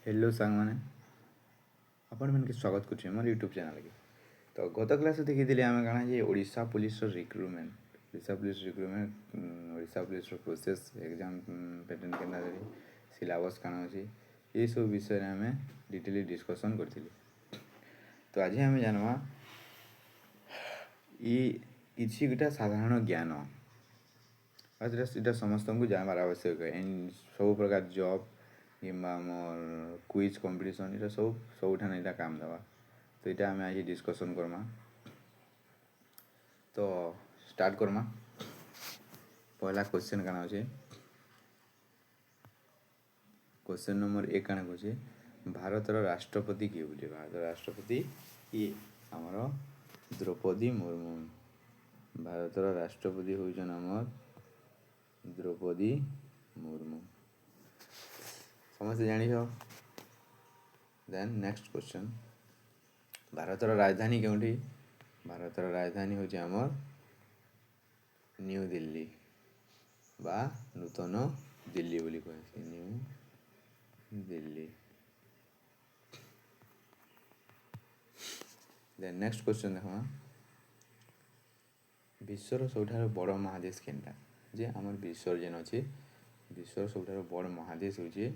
Hello सांगमाने आपण मन के स्वागत कर मोर यूट्यूब चैनल के। तो गत क्लास देखी आम काଣା जे Odisha police recruitment Odisha police process exam pattern के सिलेबस काଣା अच्छी ये सब विषय आम डिटेली डिस्कसन करी। तो आज आम जानवा ये गोटा साधारण ज्ञान यहाँ समस्त को जानवर आवश्यक सब प्रकार जॉब कि क्विज कंपटीशन ये सबुठान यहाँ काम देवा। तो यहाँ आम आज डिस्कसन करमा। तो स्टार्ट करमा। पहला क्वेश्चन काना अच्छे क्वेश्चन नंबर 1 काना कहे भारतर राष्ट्रपति किए बुझे। भारत राष्ट्रपति किए आमर द्रौपदी मुर्मू। भारतर राष्ट्रपति होइछन आमर द्रौपदी मुर्मू समझते जानी। देन नेक्स्ट क्वेश्चन भारतर राजधानी क्योंठी। भारतर राजधानी होची आमर न्यू दिल्ली बा नूतन दिल्ली बोली कहे new Delhi. Then next question देखा विश्वर सबुठार बड़ महादेश केनटा जे आमर विश्वर जेन अच्छे विश्वर सबुठार बड़ महादेश होचे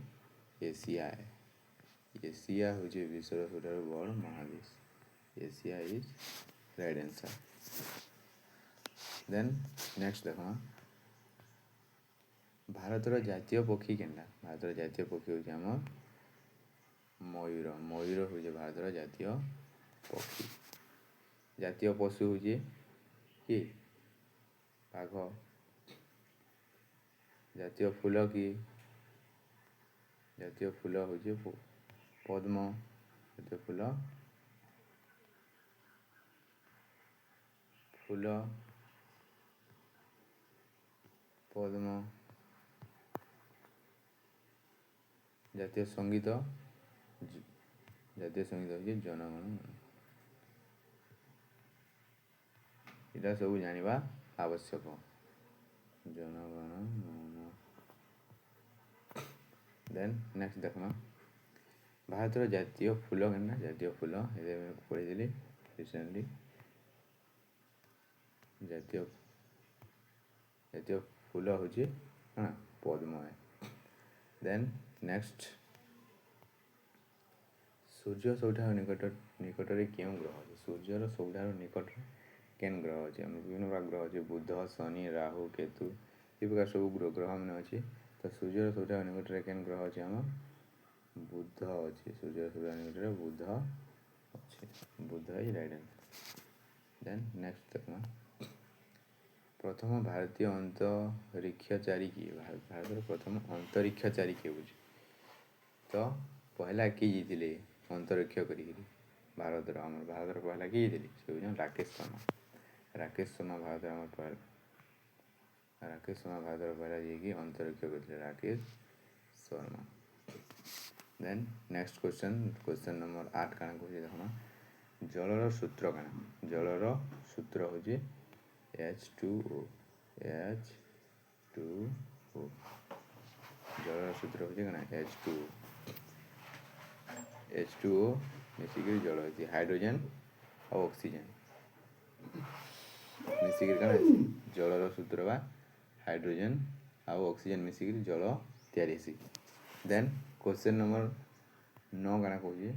एशिया है। एशिया होचे विश्वर सबुठार बड़ महादेश। Asia is right answer. Then next देखा भारतर जातीय पक्षी केनटा। भारतर जातीय पक्षी होचे आमर मयूर। मयूर होचे भारतर जातीय पक्षी। जातीय पशु होचे कि बाघ। जातीय फूल कि जातीय फूल होचे पद्म। जातीय फूल फूल पद्म। जातीय संगीत होचे जनगण मन। इटा सब जानिबा आवश्यक जनगण मन। देन नेक्स्ट देखना भारतर जातीय फूल केना। जातीय फूल ये पढ़ी रिसेंटली जातीय जातीय फूल होची पद्म है। देन नेक्स्ट सूर्य सबुठार निकटरे क्यों ग्रह अच्छे। सूर्यर सबुठार निकट केन ग्रह अच्छे विभिन्न प्रकार ग्रह अच्छे बुध शनि राहु केतु ये प्रकार सब ग्रह मैंने अच्छे। तो सूर्यर सबुठार निकटरे केन ग्रह अच्छे आम बुध अच्छे। सूर्य सबुठार निकटरे बुध अच्छे। Budh is right answer. Then next देखना प्रथम भारतीय अंतरिक्षचारी किए। भारत प्रथम अंतरिक्षचारी किए बुझे। तो पहला किए जीतिले अंतरिक्ष करी भारत भारत पहला किए जीतिले से होजन राकेश शर्मा। राकेश शर्मा भारत पहला जी अंतरिक्ष करते Rakesh Sharma. Then next question number 8 काना कहे देखना जलर सूत्र काना। जलर सूत्र होचे H2O। H2O जलर सूत्र होचे काना H2O। H2O मिसिक जल होती हाइड्रोजन और ऑक्सीजन मिसिक काना जलर सूत्र बा हाइड्रोजन और ऑक्सीजन मिसिक जल तैयारी हेसी। देन क्वेश्चन नंबर 9 काना कहे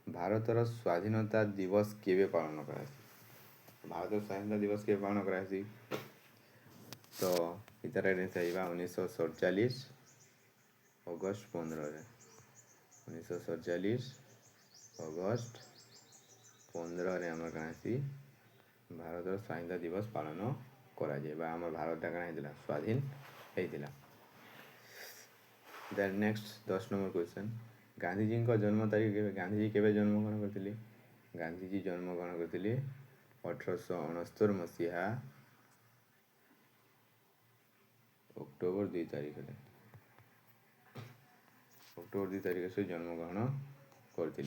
भारतर स्वाधीनता दिवस केबे पालन करा। भारत स्वाधीनता दिवस के पालन करासी। तो इतर 1947 अगस्त 15 1947 अगस्त 15 आम कणासी भारत स्वाधीनता दिवस पालन करा आम भारत का स्वाधीन होता। Then next 10 number question Gandhiji जन्म तारीख के गांधीजी केबे जन्म ग्रहण करते। गांधीजी जन्म ग्रहण करते 1869 मसीहा अक्टोबर 2 तारीख अक्टोबर 2 तारीख से जन्म ग्रहण करते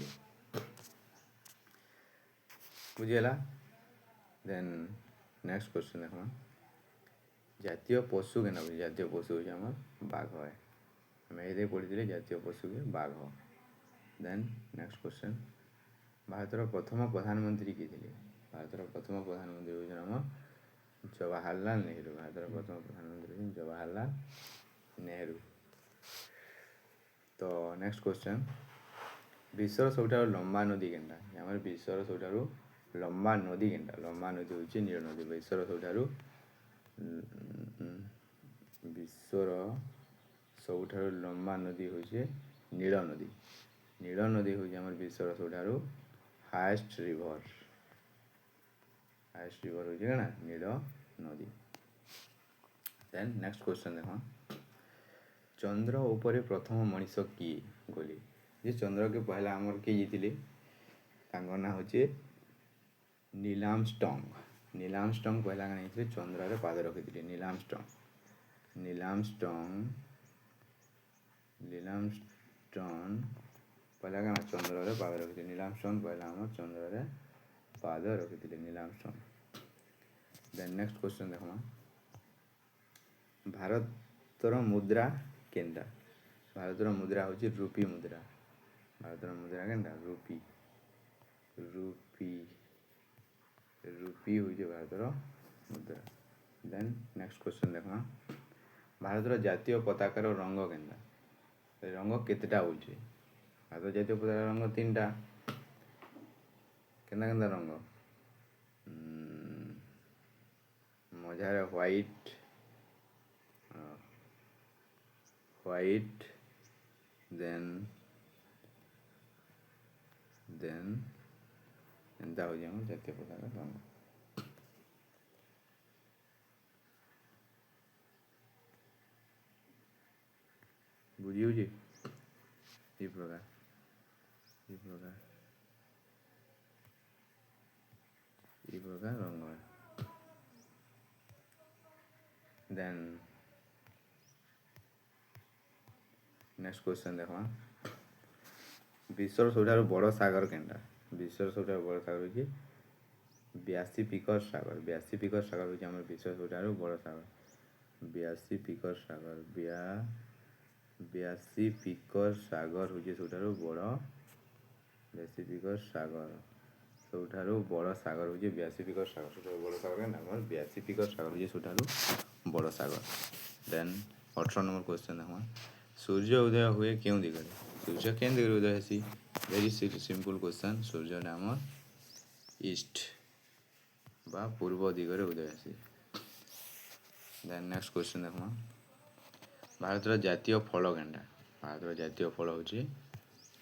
बुझीगला। देन नेक्स्ट क्वेश्चन देखना जातीय पशु के जातीय पशु आम बाघ है। आम ये पढ़ी जातीय पशु के बाघ। ଦେନ୍ ନେକ୍ସଟ କ୍ୱେଶ୍ଚନ୍, ଭାରତର ପ୍ରଥମ ପ୍ରଧାନମନ୍ତ୍ରୀ କିଏ ଥିଲେ? ଭାରତର ପ୍ରଥମ ପ୍ରଧାନମନ୍ତ୍ରୀ ହେଉଛନ୍ତି ଆମ ଜବାହରଲାଲ ନେହେରୁ। ଭାରତର ପ୍ରଥମ ପ୍ରଧାନମନ୍ତ୍ରୀ ହେଉଛନ୍ତି ଜବାହରଲାଲ ନେହେରୁ। ତ ନେକ୍ସଟ କ୍ୱେଶ୍ଚନ୍, ବିଶ୍ୱର ସବୁଠାରୁ ଲମ୍ବା ନଦୀ କେନ୍ଟା? ଆମର ବିଶ୍ୱର ସବୁଠାରୁ ଲମ୍ବା ନଦୀ କେନ୍ଟା? ଲମ୍ବା ନଦୀ ହେଉଛି ନୀଳ ନଦୀ। ବିଶ୍ୱର ସବୁଠାରୁ ଲମ୍ବା ନଦୀ ହେଉଛି ନୀଳ ନଦୀ। ନୀଳ ନଦୀ ହେଉଛି ଆମର ବିଶ୍ୱର ସବୁଠାରୁ ହାଏଷ୍ଟ ରିଭର। ହାଏଷ୍ଟ ରିଭର ହେଉଛି କାଣା? ନୀଳ ନଦୀ। ଦେନ୍ ନେକ୍ସଟ କ୍ୱେଶ୍ଚନ୍ ଦେଖ, ଚନ୍ଦ୍ର ଉପରେ ପ୍ରଥମ ମଣିଷ କିଏ ଗଲେ? ଯେ ଚନ୍ଦ୍ରକେ ପହିଲା ଆମର କିଏ ଯାଇଥିଲେ? ତାଙ୍କ ନାଁ ହେଉଛି नील आर्मस्ट्रॉन्ग। नील आर्मस्ट्रॉन्ग पहला काଣା ହେଇଥିଲେ? ଚନ୍ଦ୍ରରେ ପାଦ ରଖିଥିଲେ। नील आर्मस्ट्रॉन्ग पहला काଣା ଚନ୍ଦ୍ରରେ ପାଦ ରଖିଥିଲେ। नील आर्मस्ट्रॉन्ग पहला ଆମର ଚନ୍ଦ୍ରରେ ପାଦ ରଖିଥିଲେ। Neil Armstrong. Then next question देखमा, ଭାରତର ମୁଦ୍ରା କେନ୍ଟା? ଭାରତର ମୁଦ୍ରା ହେଉଛି ରୂପୀ ମୁଦ୍ରା। ଭାରତର ମୁଦ୍ରା କେନ୍ଟା? ରୂପୀ। ରୂପୀ ହେଉଛି ଭାରତର ମୁଦ୍ରା। ଦେନ୍ ନେକ୍ସଟ କ୍ୱେଶ୍ଚନ୍ ଦେଖମା, ଭାରତର ଜାତୀୟ ପତାକାର ରଙ୍ଗ କେନ୍ଟା? ରଙ୍ଗ କେତେଟା ହେଉଛି? ଭାରତର ଜାତୀୟ ପତାକାର ରଙ୍ଗ 3ଟା। କେନ୍ତା କେନ୍ତା ରଙ୍ଗ? ମଝାରେ ହ୍ୱାଇଟ୍, ଦେନ୍ ଏନ୍ତା ହେଉଛି ଆମର ଜାତୀୟ ପତାକାର ରଙ୍ଗ। ବୁଝି ହେଉଛି এই ପ୍ରକାର ରଙ୍ଗ। ଦେନ୍ ନେକ୍ସଟ କ୍ୱେଶ୍ଚନ୍ ଦେଖମା, ବିଶ୍ୱର ସବୁଠାରୁ ବଡ଼ ସାଗର କେନ୍ଟା? ବିଶ୍ୱର ସବୁଠାରୁ ବଡ଼ ସାଗର ହେଉଛି ବ୍ୟାସିଫିକ ସାଗର। ବ୍ୟାସିଫିକ ସାଗର ହେଉଛି ଆମର ବିଶ୍ୱର ସବୁଠାରୁ ବଡ଼ ସାଗର। ବ୍ୟାସିଫିକ ସାଗର ହେଉଛି ସବୁଠାରୁ ବଡ଼। ବ୍ୟାସିଫିକ ସାଗର ସବୁଠାରୁ ବଡ଼ ସାଗର ହେଉଛି ବ୍ୟାସିଫିକ ସାଗର। ସବୁଠାରୁ ବଡ଼ ସାଗର କେନ୍ଟା? ଆମର ବ୍ୟାସିଫିକ ସାଗର ହେଉଛି ସବୁଠାରୁ ବଡ଼ ସାଗର। ଦେନ୍ 18 ନମ୍ବର କ୍ୱେଶ୍ଚନ୍ ଦେଖମା, ସୂର୍ଯ୍ୟ ଉଦୟ ହୁଏ କେଉଁ ଦିଗରେ? ସୂର୍ଯ୍ୟ କେଉଁ ଦିଗରେ ଉଦୟ ହେସି? Very simple question. ସୂର୍ଯ୍ୟଟା ଆମର ଇଷ୍ଟ ବା ପୂର୍ବ ଦିଗରେ ଉଦୟ ହେସି। ଦେନ୍ ନେକ୍ସଟ କ୍ୱେଶ୍ଚନ୍ ଦେଖମା, ଭାରତର ଜାତୀୟ ଫଳ କେନ୍ଟା? ଭାରତର ଜାତୀୟ ଫଳ ହେଉଛି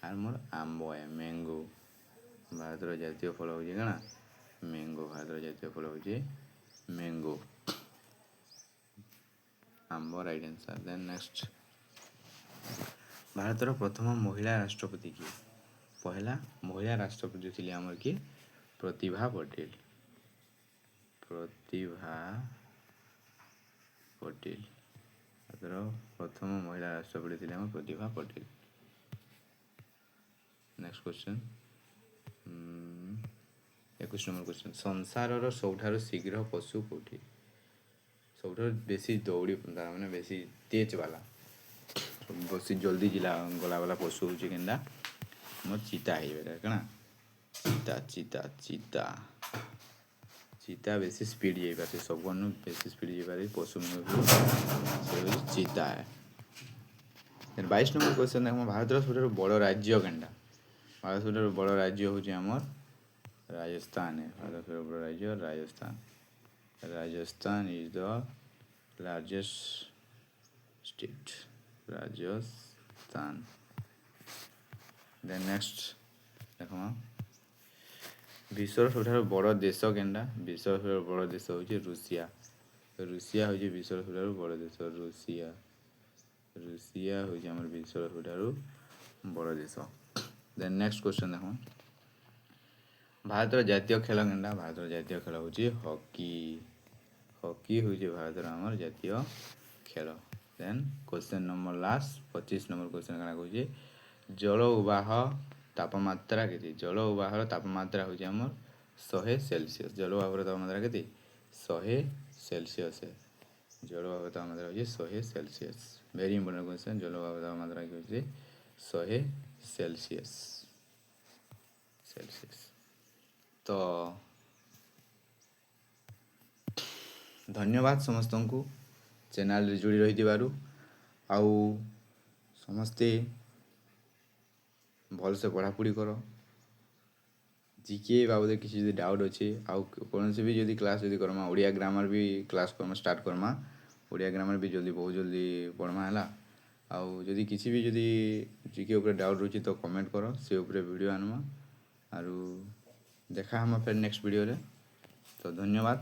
ଆମର ଆମ୍ବ, ମ୍ୟାଙ୍ଗୋ। ଭାରତର ଜାତୀୟ ଫଳ ହେଉଛି କାଣା? ମ୍ୟାଙ୍ଗୋ। ଭାରତର ଜାତୀୟ ଫଳ ହେଉଛି ମ୍ୟାଙ୍ଗୋ, ଆମ୍ବ, ରାଇଟ୍ ଆନ୍ସର୍। ଦେନ୍ ନେକ୍ସଟ, ଭାରତର ପ୍ରଥମ ମହିଳା ରାଷ୍ଟ୍ରପତି କିଏ? ପହିଲା ମହିଳା ରାଷ୍ଟ୍ରପତି ଥିଲେ ଆମର କିଏ? ପ୍ରତିଭା ପଟେଲ। ଭାରତର ପ୍ରଥମ ମହିଳା ରାଷ୍ଟ୍ରପତି ଥିଲେ ଆମର Pratibha Patel. Next question, 21 number question, ସଂସାରର ସବୁଠାରୁ ଶୀଘ୍ର ପଶୁ କେଉଁଠି? ସବୁଠାରୁ ବେଶୀ ଦୌଡ଼ି, ମାନେ ବେଶୀ ତେଜ ବାଲା, ବେଶୀ ଜଲ୍ଦି ଗଲାବାଲା ପଶୁ ହେଉଛି କେନ୍ଟା? ଆମର ଚିତା ହେଇପାରିବ କାଣା? ଚିତା ବେଶୀ ସ୍ପିଡ୍ ଯାଇପାରେ। ସବୁଠୁ ବେଶୀ ସ୍ପିଡ୍ ଯାଇପାରେ ପଶୁ ସେ ହେଉଛି ଚିତା। 22 ନମ୍ବର କ୍ୱେଶ୍ଚନ୍ ଦେଖ, ଭାରତର ସବୁଠାରୁ ବଡ଼ ରାଜ୍ୟ କେନ୍ଟା? ଭାରତର ସବୁଠାରୁ ବଡ଼ ରାଜ୍ୟ ହେଉଛି ଆମର ରାଜସ୍ଥାନ। ଭାରତର ସବୁଠାରୁ ବଡ଼ ରାଜ୍ୟ Rajasthan. Rajasthan is the largest state. Rajasthan. Then next ଦେଖମା, ବିଶ୍ୱର ସବୁଠାରୁ ବଡ଼ ଦେଶ କେନ୍ଟା? ବିଶ୍ୱର ସବୁଠାରୁ ବଡ଼ ଦେଶ ହେଉଛି ରୁଷିଆ। ରୁଷିଆ ହେଉଛି ବିଶ୍ୱର ସବୁଠାରୁ ବଡ଼ ଦେଶ। ରୁଷିଆ ହେଉଛି ଆମର ବିଶ୍ୱର ସବୁଠାରୁ ବଡ଼ ଦେଶ। ଦେନ୍ ନେକ୍ସଟ କ୍ୱେଶ୍ଚନ୍ ଦେଖ, ଭାରତର ଜାତୀୟ ଖେଳ କେନ୍ଟା? ଭାରତର ଜାତୀୟ ଖେଳ ହେଉଛି ହକି। ହକି ହେଉଛି ଭାରତର ଆମର ଜାତୀୟ ଖେଳ। Then question number last 25 number question କାଣା କହୁଛି, ଜଳ ଉବାହ ତାପମାତ୍ରା କେତେ? ଜଳ ଉବାହର ତାପମାତ୍ରା ହେଉଛି ଆମର 100 ସେଲସିୟସ୍। ଜଳ ଉବାହର ତାପମାତ୍ରା କେତେ? 100 ସେଲସିୟସ୍। ଜଳ ଉବାହର ତାପମାତ୍ରା ହେଉଛି 100 ସେଲସିୟସ୍। Very important question. ଜଳ ଉବାହର ତାପମାତ୍ରା ହେଉଛି 100 ସେଲସିୟସ୍। ତ ଧନ୍ୟବାଦ ସମସ୍ତଙ୍କୁ ଚ୍ୟାନେଲରେ ଯୋଡ଼ି ରହିଥିବାରୁ। ଆଉ ସମସ୍ତେ ଭଲସେ ପଢ଼ାପଢ଼ି କର। ଜିକେ ବାବଦରେ କିଛି ଯଦି ଡାଉଟ୍ ଅଛି, ଆଉ କୌଣସି ବି ଯଦି କ୍ଲାସ୍ ଯଦି କର୍ମା, ଓଡ଼ିଆ ଗ୍ରାମାର ବି କ୍ଲାସ୍ କର୍ମା ଷ୍ଟାର୍ଟ କର୍ମା। ଓଡ଼ିଆ ଗ୍ରାମାର ବି ବହୁତ ଜଲ୍ଦି ପଢ଼୍ମା ହେଲା। ଆଉ ଯଦି କିଛି ବି ଯଦି ଜିକେ ଉପରେ ଡାଉଟ୍ ରହୁଛି ତ କମେଣ୍ଟ କର, ସେ ଉପରେ ଭିଡ଼ିଓ ଆନ୍ମା। ଆରୁ ଦେଖା ହେମା ଫେର୍ ନେକ୍ସଟ ଭିଡ଼ିଓରେ। ତ ଧନ୍ୟବାଦ।